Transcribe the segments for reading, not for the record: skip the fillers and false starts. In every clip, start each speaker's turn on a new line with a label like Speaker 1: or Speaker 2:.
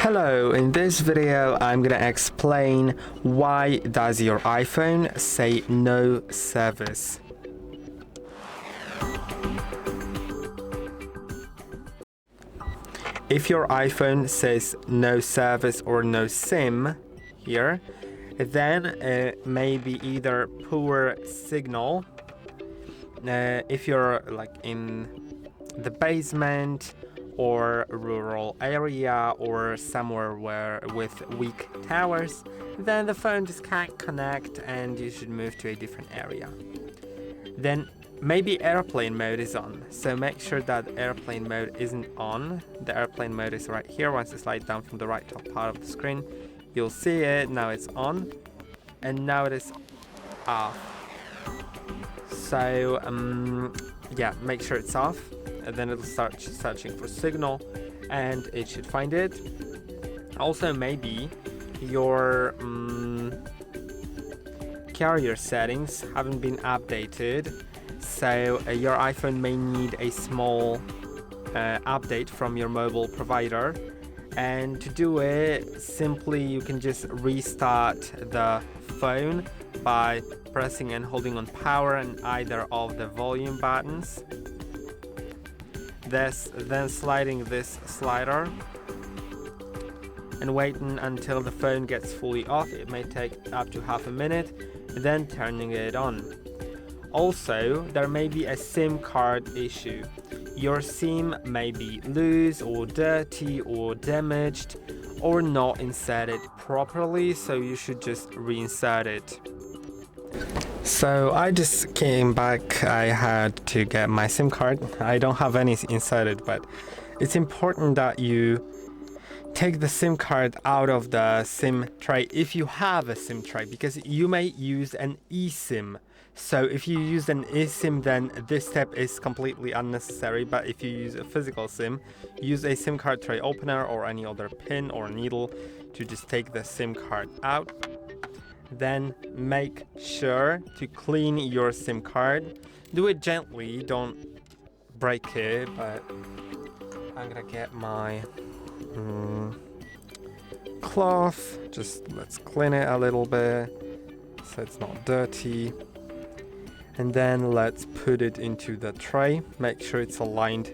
Speaker 1: Hello, in this video I'm gonna explain why does your iPhone say no service. If your iPhone says no service or no SIM here, then it may be either poor signal, if you're like in the basement or rural area or somewhere with weak towers, then the phone just can't connect and you should move to a different area. Then maybe airplane mode is on, so make sure that airplane mode isn't on. The airplane mode is right here. Once you slide down from the right top part of the screen, you'll see it. Now it's on, and now it is off. So yeah, make sure it's off, and then it'll start searching for signal and it should find it. Also, maybe your carrier settings haven't been updated, so your iPhone may need a small update from your mobile provider. And to do it, simply you can just restart the phone by pressing and holding on power and either of the volume buttons. Then sliding this slider and waiting until the phone gets fully off. It may take up to half a minute, then turning it on. Also, there may be a SIM card issue. Your SIM may be loose or dirty or damaged or not inserted properly, so you should just reinsert it. So I just came back. I had to get my SIM card. I don't have any inserted, but it's important that you take the SIM card out of the SIM tray if you have a SIM tray, because you may use an eSIM. So if you use an eSIM, then this step is completely unnecessary. But if you use a physical SIM, use a SIM card tray opener or any other pin or needle to just take the SIM card out. Then make sure to clean your SIM card. Do it gently, don't break it, but I'm gonna get my cloth. Just let's clean it a little bit so it's not dirty. And then let's put it into the tray. Make sure it's aligned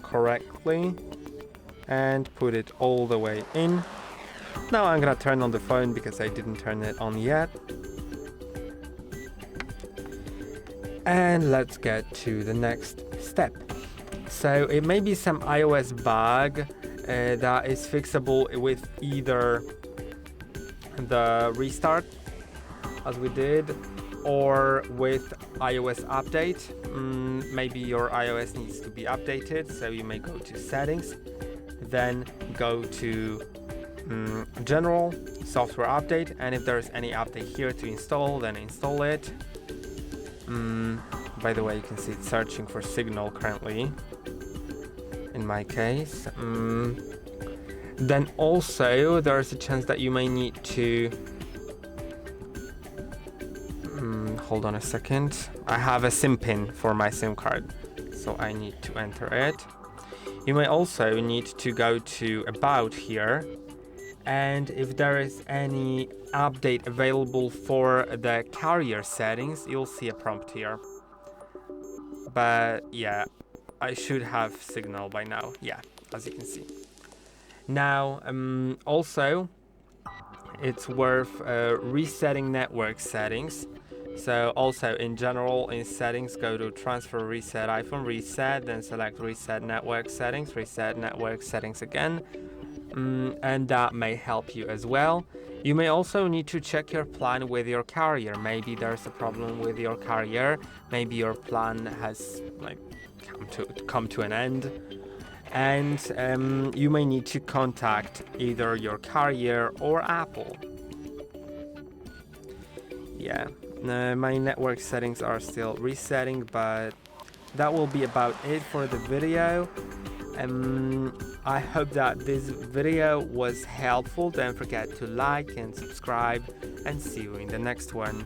Speaker 1: correctly and put it all the way in. Now I'm gonna turn on the phone because I didn't turn it on yet. And let's get to the next step. So it may be some iOS bug that is fixable with either the restart, as we did, or with iOS update. Maybe your iOS needs to be updated, so you may go to settings, then go to general software update, and if there's any update here to install, then install it. By the way, you can see it's searching for signal currently in my case. Then also there's a chance that you may need to hold on a second. I have a SIM pin for my SIM card, so I need to enter it. You may also need to go to About here, and if there is any update available for the carrier settings, you'll see a prompt here. But yeah, I should have signal by now. Yeah, as you can see. Now, also, it's worth resetting network settings. So also in general, in settings, go to transfer, reset iPhone, reset, then select reset network settings again. And that may help you as well. You may also need to check your plan with your carrier. Maybe there's a problem with your carrier. Maybe your plan has come to an end. And you may need to contact either your carrier or Apple. Yeah. My network settings are still resetting, but that will be about it for the video. I hope that this video was helpful. Don't forget to like and subscribe, and see you in the next one.